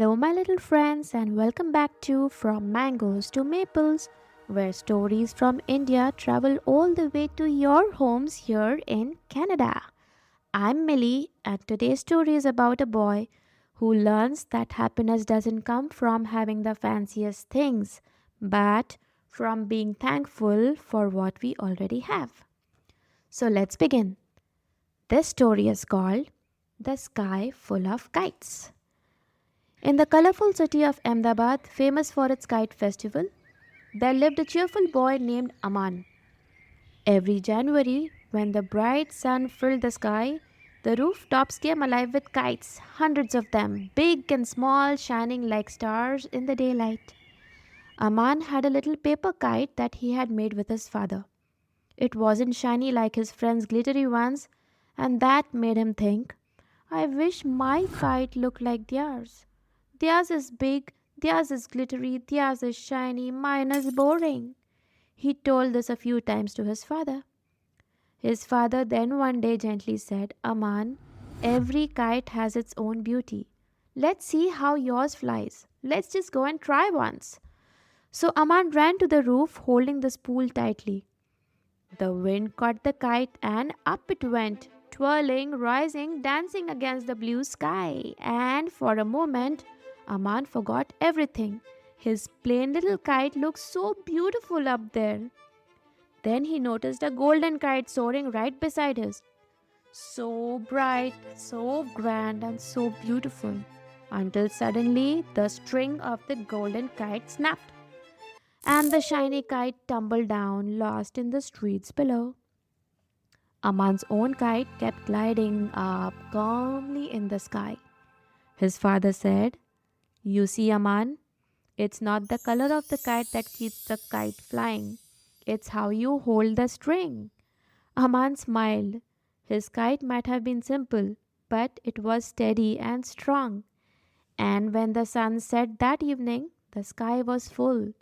Hello, my little friends, and welcome back to From Mangoes to Maples, where stories from India travel all the way to your homes here in Canada. I'm Millie, and today's story is about a boy who learns that happiness doesn't come from having the fanciest things, but from being thankful for what we already have. So let's begin. This story is called The Sky Full of Kites. In the colorful city of Ahmedabad, famous for its kite festival, there lived a cheerful boy named Amaan. Every January, when the bright sun filled the sky, the rooftops came alive with kites, hundreds of them, big and small, shining like stars in the daylight. Amaan had a little paper kite that he had made with his father. It wasn't shiny like his friends' glittery ones, and that made him think, I wish my kite looked like theirs. Theirs is big, theirs is glittery, theirs is shiny, mine is boring. He told this a few times to his father. His father then one day gently said, Aman, every kite has its own beauty. Let's see how yours flies. Let's just go and try once. So Aman ran to the roof holding the spool tightly. The wind caught the kite and up it went, twirling, rising, dancing against the blue sky. And for a moment, Aman forgot everything. His plain little kite looked so beautiful up there. Then he noticed a golden kite soaring right beside his. So bright, so grand, and so beautiful. Until suddenly the string of the golden kite snapped, and the shiny kite tumbled down, lost in the streets below. Aman's own kite kept gliding up calmly in the sky. His father said, You see, Aman, it's not the color of the kite that keeps the kite flying. It's how you hold the string. Aman smiled. His kite might have been simple, but it was steady and strong. And when the sun set that evening, the sky was full,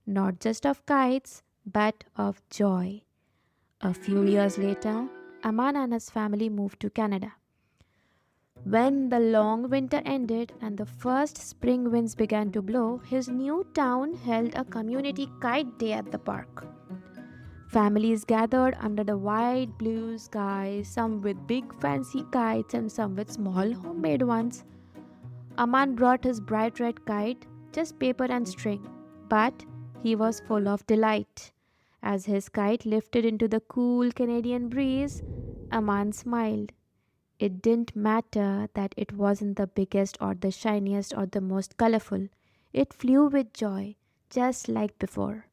not just of kites, but of joy. A few years later, Aman and his family moved to Canada. When the long winter ended and the first spring winds began to blow, his new town held a community kite day at the park. Families gathered under the wide blue sky, some with big fancy kites and some with small homemade ones. Aman brought his bright red kite, just paper and string, but he was full of delight. As his kite lifted into the cool Canadian breeze, Aman smiled. It didn't matter that it wasn't the biggest or the shiniest or the most colorful. It flew with joy, just like before.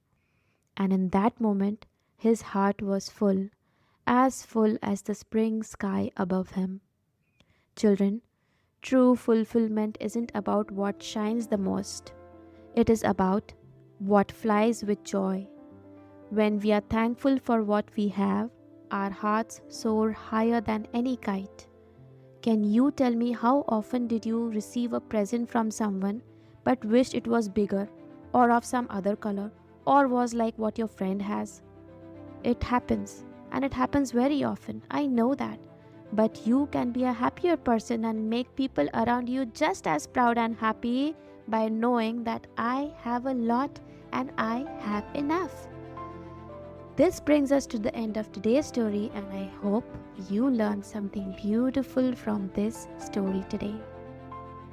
And in that moment, his heart was full as the spring sky above him. Children, true fulfillment isn't about what shines the most. It is about what flies with joy. When we are thankful for what we have, our hearts soar higher than any kite. Can you tell me how often did you receive a present from someone but wished it was bigger or of some other color or was like what your friend has? It happens, and it happens very often. I know that. But you can be a happier person and make people around you just as proud and happy by knowing that I have a lot and I have enough. This brings us to the end of today's story, and I hope you learned something beautiful from this story today.